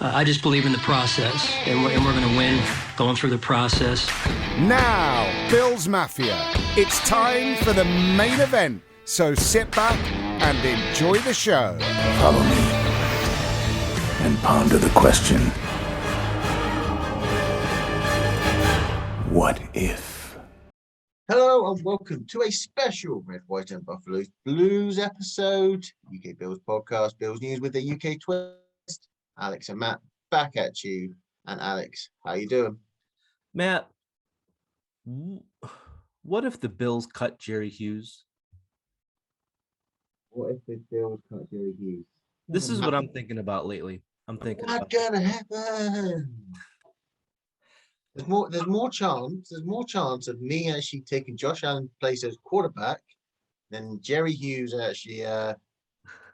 I just believe in the process, and we're going to win going through the process. Now, Bills Mafia, it's time for the main event. So sit back and enjoy the show. Follow me and ponder the question, what if? Hello and welcome to a special Red, White and Buffalo Blues episode, UK Bills podcast, Bills News with the UK twist. Alex and Matt back at you. And Alex, how you doing? Matt, what if the Bills cut Jerry Hughes? What if the Bills cut Jerry Hughes? This is what I'm thinking about lately. What's gonna happen? There's more chance of me actually taking Josh Allen's place as quarterback than Jerry Hughes actually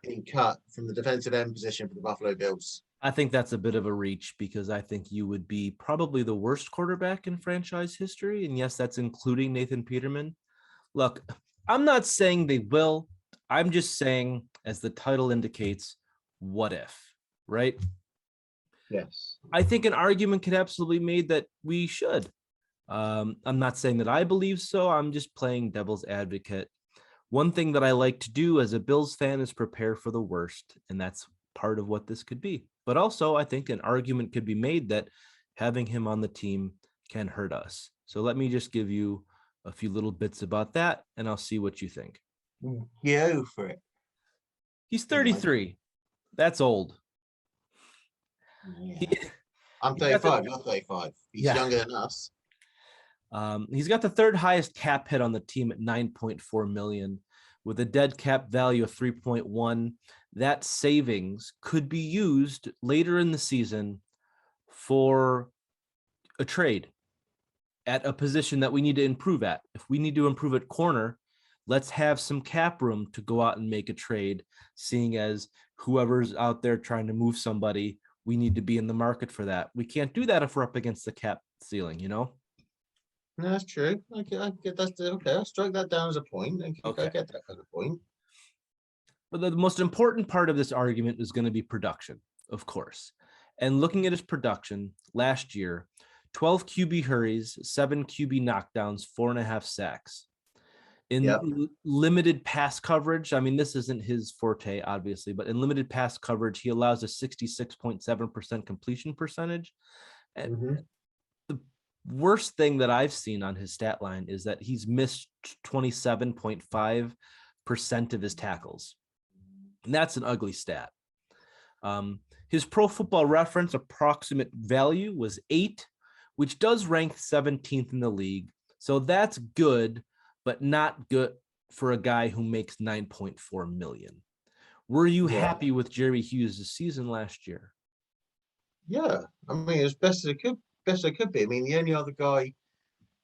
being cut from the defensive end position for the Buffalo Bills. I think that's a bit of a reach because I think you would be probably the worst quarterback in franchise history. And yes, that's including Nathan Peterman. Look, I'm not saying they will. I'm just saying, as the title indicates, what if, right? Yes. I think an argument could absolutely be made that we should. I'm not saying that I believe so. I'm just playing devil's advocate. One thing that I like to do as a Bills fan is prepare for the worst, and that's part of what this could be. But also, I think an argument could be made that having him on the team can hurt us. So let me just give you a few little bits about that, and I'll see what you think. Go for it. He's 33. That's old. Yeah. I'm 35. You're 35. He's younger than us. He's got the third highest cap hit on the team at $9.4 million, with a dead cap value of 3.1. That savings could be used later in the season for a trade at a position that we need to improve at. If we need to improve at corner, let's have some cap room to go out and make a trade, seeing as whoever's out there trying to move somebody, we need to be in the market for that. We can't do that if we're up against the cap ceiling, you know? No, that's true. I get that's okay. I'll strike that down as a point. I get that as a point. But the most important part of this argument is going to be production, of course. And looking at his production last year, 12 QB hurries, 7 QB knockdowns, 4.5 sacks. In limited pass coverage, I mean, this isn't his forte, obviously, but in limited pass coverage, he allows a 66.7% completion percentage. And the worst thing that I've seen on his stat line is that he's missed 27.5% of his tackles. And that's an ugly stat. His Pro Football Reference approximate value was 8, which does rank 17th in the league. So that's good, but not good for a guy who makes $9.4 million. Were you happy with Jerry Hughes' season last year? Yeah, I mean, as best as it could be. I mean, the only other guy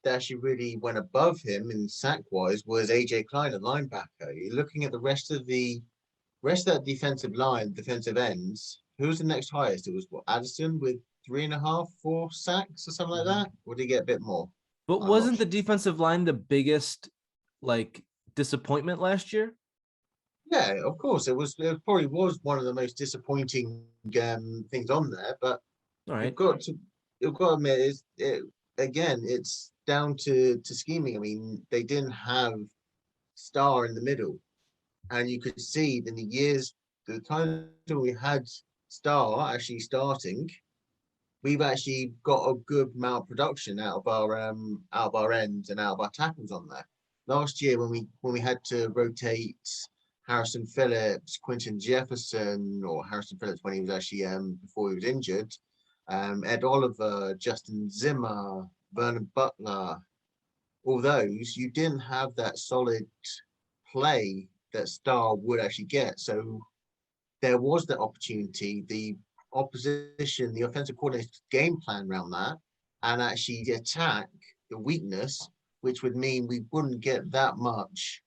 that actually really went above him in sack-wise was AJ Klein, a linebacker. You're looking at the rest of that defensive line, defensive ends. Who's the next highest? It was Addison with 3.5, 4 sacks or something like that. Or did he get a bit more? But wasn't the defensive line the biggest disappointment last year? Yeah, of course. It probably was one of the most disappointing things on there. But all right, you've got to admit, it's down to scheming. I mean, they didn't have Star in the middle, and you could see in the time we had Star actually starting, we've actually got a good amount of production out of our ends and out of our tackles on there. Last year, when we had to rotate Harrison Phillips, Quinton Jefferson, or Harrison Phillips when he was actually before he was injured, Ed Oliver, Justin Zimmer, Vernon Butler, all those, you didn't have that solid play that Star would actually get. So there was the opportunity, the opposition, the offensive coordinator game plan around that, and actually attack the weakness, which would mean we wouldn't get that much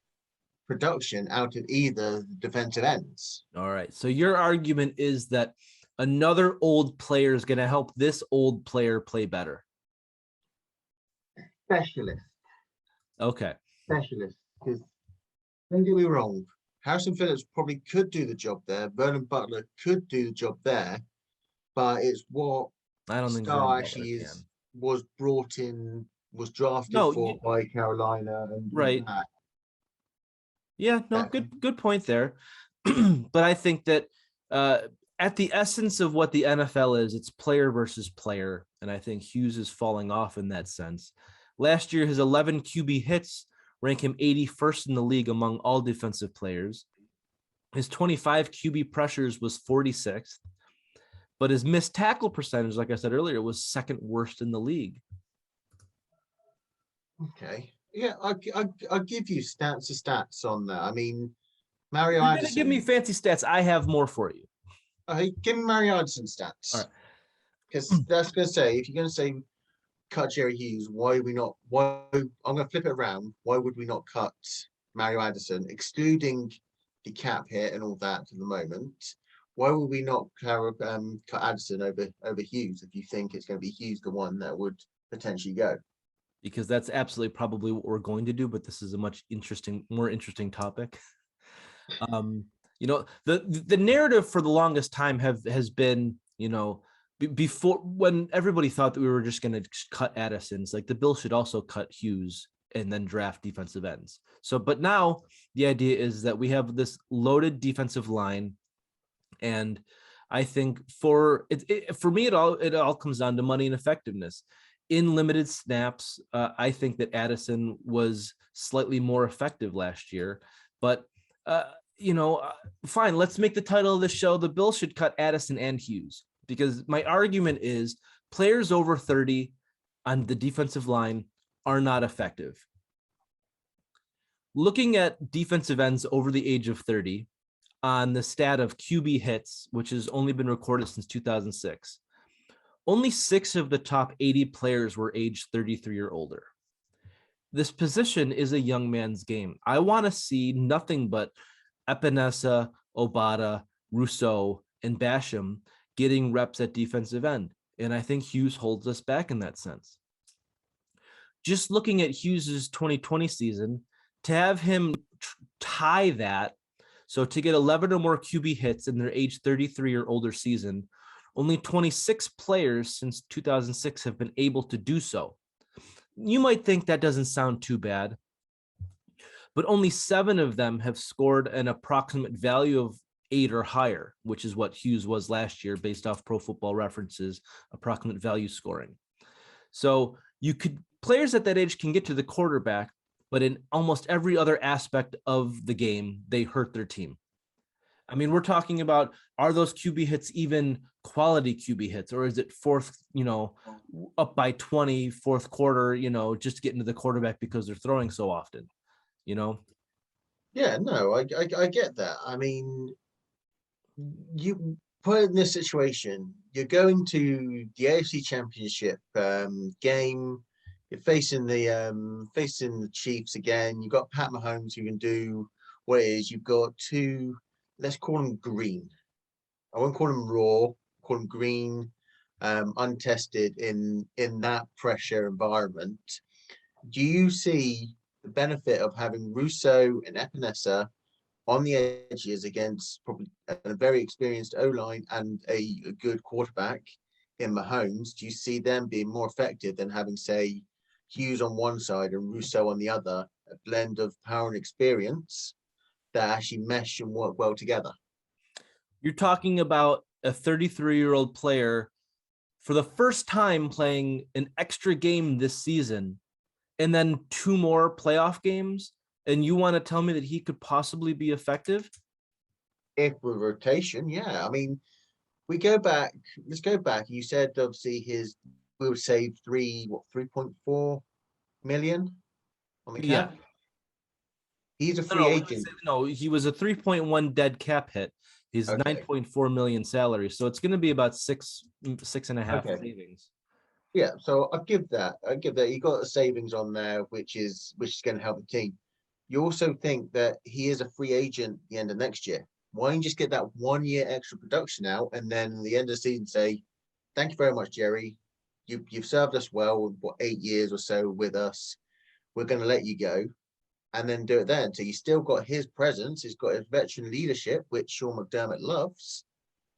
production out of either the defensive ends. All right. So your argument is that another old player is going to help this old player play better. Specialist. Okay. Specialist. Because don't get me wrong, Harrison Phillips probably could do the job there. Vernon Butler could do the job there. but it's what I don't think Von Star Miller actually can. was brought in, was drafted No, for by Carolina and all right. that. Yeah, no, Uh, good point there. But I think that uh, at the essence of what the NFL is, it's player versus player. And I think Hughes is falling off in that sense. Last year, his 11 QB hits rank him 81st in the league among all defensive players. His 25 QB pressures was 46th, but his missed tackle percentage, like I said earlier, was second worst in the league. Okay. Yeah, I'll give you stats on that. I mean, Mario If you're going to give me Addison. fancy stats, I have more for you. Give me Mario Addison All stats. right. Because that's going to say, if you're going to say cut Jerry Hughes, why are we not? Why I'm going to flip it around. Why would we not cut Mario Addison, excluding the cap hit and all that for the moment? Why would we not cut Addison over Hughes if you think it's going to be Hughes the one that would potentially go? Because that's absolutely probably what we're going to do, but this is a much more interesting topic. The narrative for the longest time has been, before, when everybody thought that we were just going to cut Addison's, like the Bills should also cut Hughes and then draft defensive ends. So, but now the idea is that we have this loaded defensive line, and I think for me, it all comes down to money and effectiveness. In limited snaps, I think that Addison was slightly more effective last year, but fine. Let's make the title of the show: the Bills should cut Addison and Hughes, because my argument is players over 30 on the defensive line are not effective. Looking at defensive ends over the age of 30 on the stat of QB hits, which has only been recorded since 2006. Only 6 of the top 80 players were aged 33 or older. This position is a young man's game. I want to see nothing but Epinesa, Obata, Rousseau, and Basham getting reps at defensive end. And I think Hughes holds us back in that sense. Just looking at Hughes's 2020 season, to have him tie that, so to get 11 or more QB hits in their age 33 or older season, only 26 players since 2006 have been able to do so. You might think that doesn't sound too bad, but only 7 of them have scored an approximate value of 8 or higher, which is what Hughes was last year based off Pro Football References approximate value scoring. So players at that age can get to the quarterback, but in almost every other aspect of the game, they hurt their team. I mean, we're talking about, are those QB hits even quality QB hits, or is it fourth, up by 20, fourth quarter, just getting to the quarterback because they're throwing so often, Yeah, no, I get that. I mean, you put in this situation, you're going to the AFC Championship game. You're facing the Chiefs again. You've got Pat Mahomes who can do what it is. You've got 2, let's call them green. I won't call them raw. Call them green, untested in that pressure environment. Do you see the benefit of having Russo and Epinesa on the edges against probably a very experienced O-line and a good quarterback in Mahomes? Do you see them being more effective than having, say, Hughes on one side and Russo on the other, a blend of power and experience that actually mesh and work well together? You're talking about a 33-year-old player for the first time playing an extra game this season, and then 2 more playoff games, and you want to tell me that he could possibly be effective? If with rotation, yeah. I mean, let's go back. You said obviously we would save 3.4 million on the cap. Yeah. He's a free agent. No, he was a 3.1 dead cap hit. He's Okay. 9.4 million salary. So it's going to be about six and a half Okay. savings. Yeah, so I give that. You got a savings on there, which is going to help the team. You also think that he is a free agent at the end of next year. Why don't you just get that 1 year extra production out, and then at the end of the season say, "Thank you very much, Jerry. You've served us well. 8 years or so with us. We're going to let you go," and then do it then. So you still got his presence. He's got his veteran leadership, which Sean McDermott loves.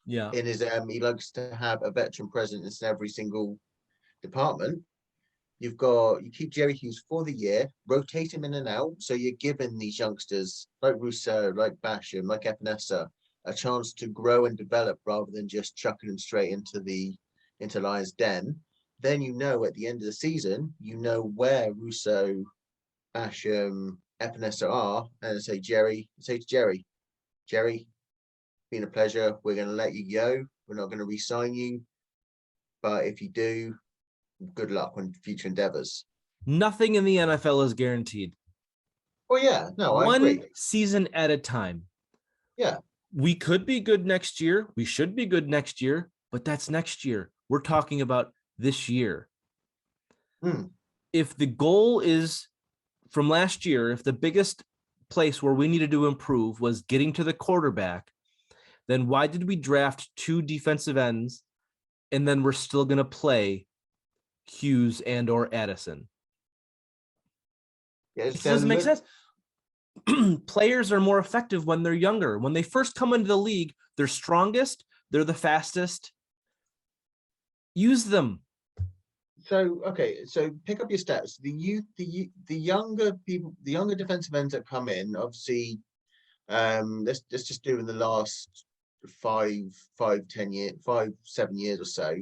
Yeah. in his he likes to have a veteran presence in every single department. You keep Jerry Hughes for the year, rotate him in and out. So you're giving these youngsters like Rousseau, like Basham, like Epinesa, a chance to grow and develop rather than just chucking them straight into Lions Den. Then at the end of the season, where Rousseau, Basham, Epinesa are, and say to Jerry, been a pleasure. We're going to let you go. We're not going to re-sign you, but if you do, good luck on future endeavors. Nothing in the NFL is guaranteed. Well, yeah, no, I One agree. season at a time. Yeah. We could be good next year. We should be good next year, but that's next year. We're talking about this year. If the goal is from last year, if the biggest place where we needed to improve was getting to the quarterback, then why did we draft 2 defensive ends and then we're still going to play Hughes and or Addison? Yeah, It doesn't make sense. Players are more effective when they're younger. When they first come into the league, they're strongest, they're the fastest. Use them. So pick up your stats. The younger people, the younger defensive ends that come in, obviously, let's just do in the last 7 years or so.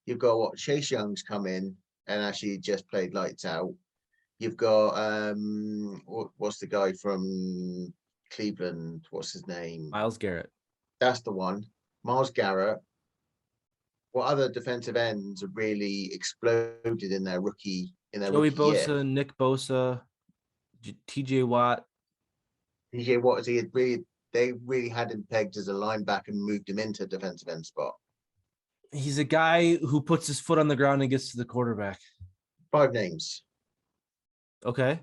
You've got Chase Young's come in and actually just played lights out. You've got what's the guy from Cleveland? What's his name? Myles Garrett. That's the one. Myles Garrett. What other defensive ends have really exploded in their rookie Joey Bosa, year? Nick Bosa, TJ Watt. TJ Watt, they really had him pegged as a linebacker and moved him into a defensive end spot. He's a guy who puts his foot on the ground and gets to the quarterback. 5 names. Okay.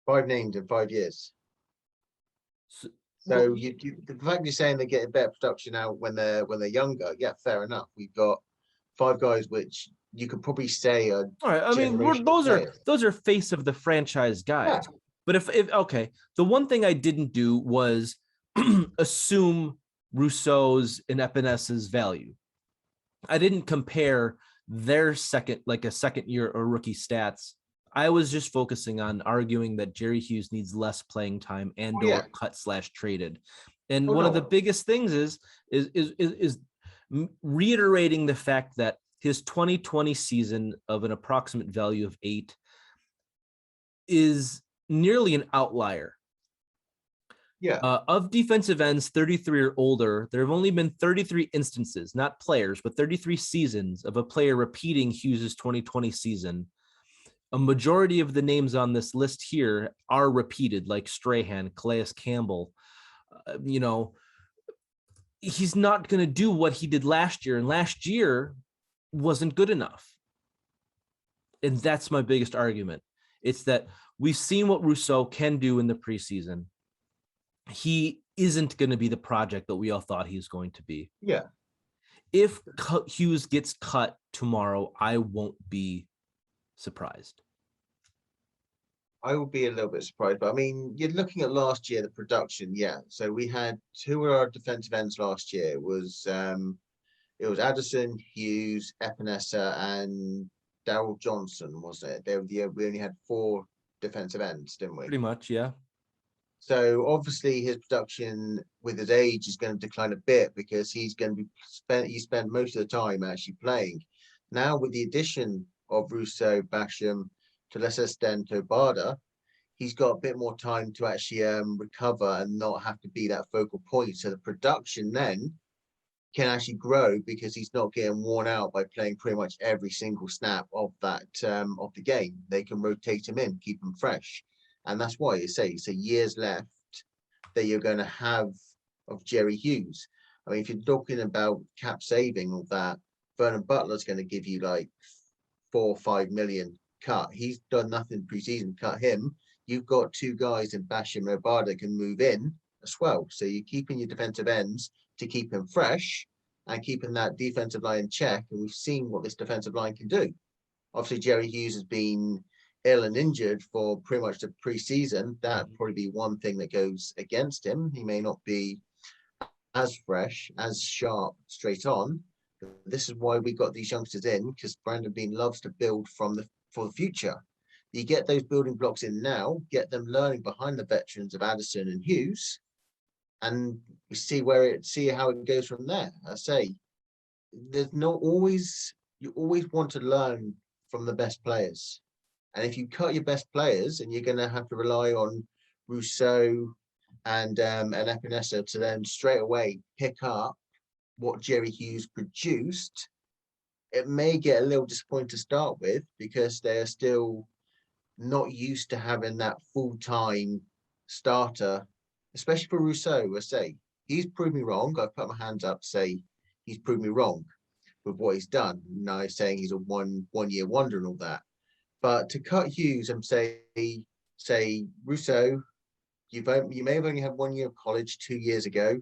5 names in 5 years. So the fact you're saying they get a better production out when they're younger, yeah, fair enough. We've got 5 guys which you could probably say are all right. I mean, those are face of the franchise guys. Yeah. But if the one thing I didn't do was assume Rousseau's and Epinesa's value. I didn't compare their second year or rookie stats. I was just focusing on arguing that Jerry Hughes needs less playing time and or cut/traded. And one of the biggest things is reiterating the fact that his 2020 season of an approximate value of 8 is nearly an outlier. Yeah. Of defensive ends 33 or older, there have only been 33 instances, not players, but 33 seasons of a player repeating Hughes's 2020 season. A majority of the names on this list here are repeated, like Strahan, Calais Campbell. He's not going to do what he did last year, and last year wasn't good enough. And that's my biggest argument. It's that we've seen what Rousseau can do in the preseason. He isn't going to be the project that we all thought he was going to be. Yeah. If Hughes gets cut tomorrow, I won't be surprised. I will be a little bit surprised, but I mean, you're looking at last year, the production, yeah. So we had 2 of our defensive ends last year. It was Addison, Hughes, Epinesa, and Darryl Johnson, wasn't it? We only had 4 defensive ends, didn't we? Pretty much, yeah. So obviously his production with his age is going to decline a bit because he's going to be he spent most of the time actually playing. Now with the addition of Rousseau, Basham, to lesser extent Obada, he's got a bit more time to actually recover and not have to be that focal point. So the production then can actually grow because he's not getting worn out by playing pretty much every single snap of that of the game. They can rotate him in, keep him fresh. And that's why you say it's a years left that you're going to have of Jerry Hughes. I mean, if you're talking about cap saving all that, Vernon Butler's going to give you like 4 or 5 million cut. He's done nothing preseason. Cut him. You've got 2 guys in Basham and Obada can move in as well. So you're keeping your defensive ends to keep him fresh and keeping that defensive line in check. And we've seen what this defensive line can do. Obviously, Jerry Hughes has been ill and injured for pretty much the preseason. That'd probably be one thing that goes against him. He may not be as fresh, as sharp, straight on. This is why we got these youngsters in, because Brandon Bean loves to build for the future. You get those building blocks in now, get them learning behind the veterans of Addison and Hughes, and we see how it goes from there. I say, there's not always you always want to learn from the best players, and if you cut your best players, and you're going to have to rely on Rousseau and Epinesa to then straight away pick up what Jerry Hughes produced, it may get a little disappointing to start with because they're still not used to having that full-time starter, especially for Rousseau. I say he's proved me wrong. I've put my hands up to say he's proved me wrong with what he's done. Now he's saying he's a one-year wonder and all that. But to cut Hughes and say Rousseau, you may have only had 1 year of college 2 years ago.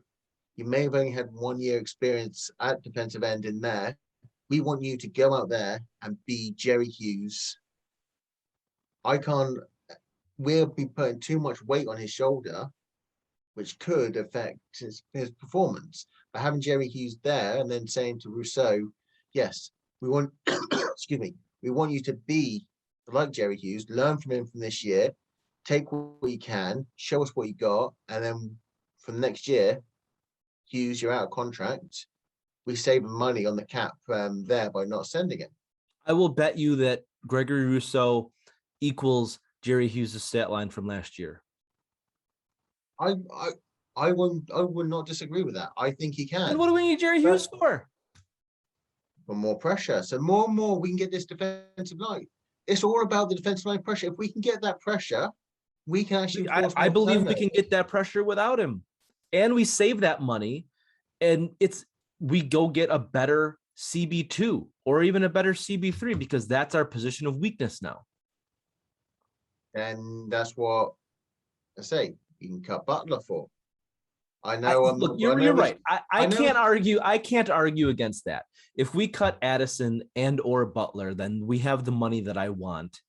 You may have only had 1 year experience at defensive end in there. We want you to go out there and be Jerry Hughes. We'll be putting too much weight on his shoulder, which could affect his performance. But having Jerry Hughes there and then saying to Rousseau, yes, we want, excuse me, we want you to be like Jerry Hughes, learn from him from this year, take what you can, show us what you got, and then from next year, Hughes, you're out of contract. We save money on the cap there by not sending him. I will bet you that Gregory Rousseau equals Jerry Hughes' stat line from last year. I would not disagree with that. I think he can. And what do we need Jerry Hughes for? For more pressure. So more and more we can get this defensive line. It's all about the defensive line pressure. If we can get that pressure, we can actually. I believe we can get that pressure without him, and we save that money, and we go get a better CB2 or even a better CB3 because that's our position of weakness now. And that's what I say. You can cut Butler for. I know. Look, you're right. I can't argue. I can't argue against that. If we cut Addison and or Butler, then we have the money that I want.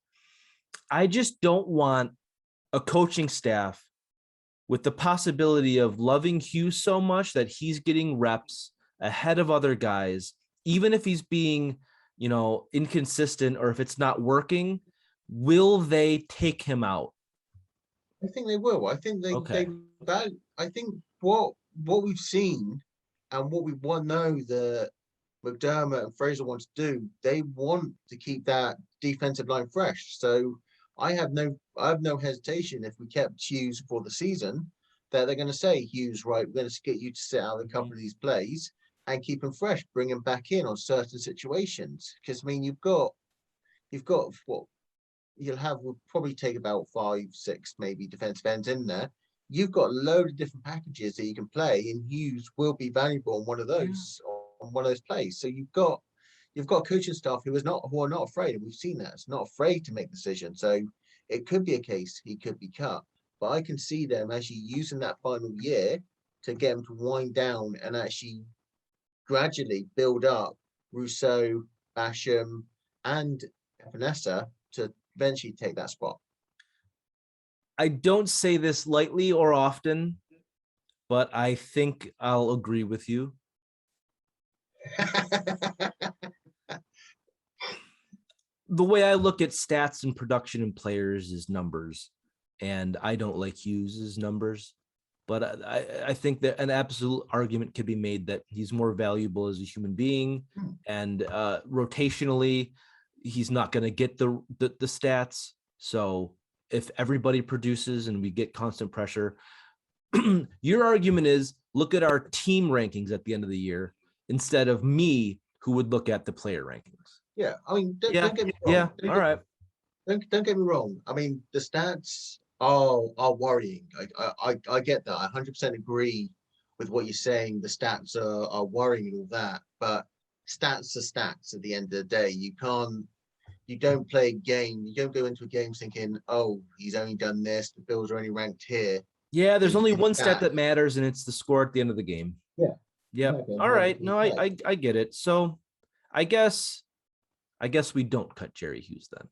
I just don't want a coaching staff with the possibility of loving Hughes so much that he's getting reps ahead of other guys, even if he's being, inconsistent or if it's not working. Will they take him out? I think they will. I think I think what we've seen and what we know that McDermott and Fraser want to do, they want to keep that defensive line fresh. So I have no hesitation if we kept Hughes for the season that they're going to say, Hughes, right, we're going to get you to sit out a couple of these plays and keep him fresh, bring him back in on certain situations. Because I mean, you've got what we'll probably take about 5, 6 maybe defensive ends in there. You've got a load of different packages that you can play, and Hughes will be valuable on one of those on one of those plays. So you've got coaching staff who are not afraid, and we've seen that. It's not afraid to make decisions. So it could be a case he could be cut, but I can see them actually using that final year to get him to wind down and actually gradually build up Rousseau, Basham, and Epinesa to eventually take that spot. I don't say this lightly or often, but I think I'll agree with you. The way I look at stats and production and players is numbers, and I don't like Hughes' numbers, but I think that an absolute argument could be made that he's more valuable as a human being, and rotationally, he's not going to get the stats. So if everybody produces and we get constant pressure, your argument is look at our team rankings at the end of the year instead of me who would look at the player rankings. Yeah, I mean, don't get me wrong. Yeah, all right. Don't get me wrong. I mean, the stats are worrying. I get that. I 100% agree with what you're saying. The stats are worrying and all that, but stats are stats at the end of the day. You don't play a game. You don't go into a game thinking, oh, he's only done this. The Bills are only ranked here. Yeah, there's only one stat that matters, and it's the score at the end of the game. Yeah. Yeah. Okay. All right. No, I get it. So I guess we don't cut Jerry Hughes then.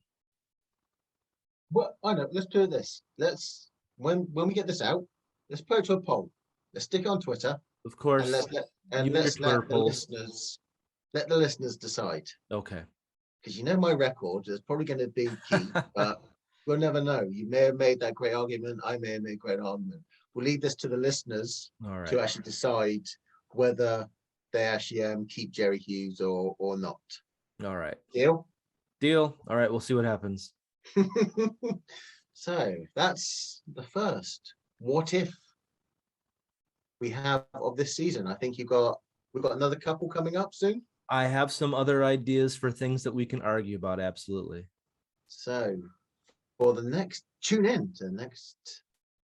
Well, I know. Let's do this. When we get this out, let's put it to a poll. Let's stick it on Twitter. Of course. And let's let You and your Twitter polls. let the listeners decide. Okay. Because you know my record is probably going to be key, but we'll never know. You may have made that great argument. I may have made a great argument. We'll leave this to the listeners All right. to actually decide whether they actually keep Jerry Hughes or not. All right. Deal? Deal. All right. We'll see what happens. So that's the first what if we have of this season. I think we've got another couple coming up soon. I have some other ideas for things that we can argue about. Absolutely. So for the next, tune in to the next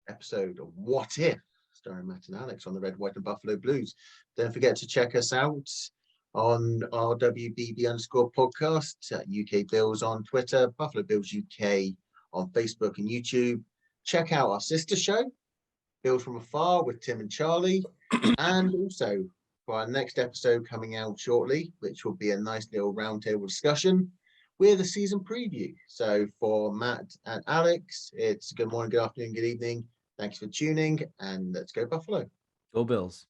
episode of What If, starring Matt and Alex on the Red, White and Buffalo Blues. Don't forget to check us out on our WBB_podcast at UK Bills on Twitter, Buffalo Bills UK on Facebook and YouTube. Check out our sister show, Bills from Afar with Tim and Charlie, and also for our next episode coming out shortly, which will be a nice little roundtable discussion with a season preview. So for Matt and Alex, it's good morning, good afternoon, good evening. Thanks for tuning, and let's go Buffalo. Go Bills.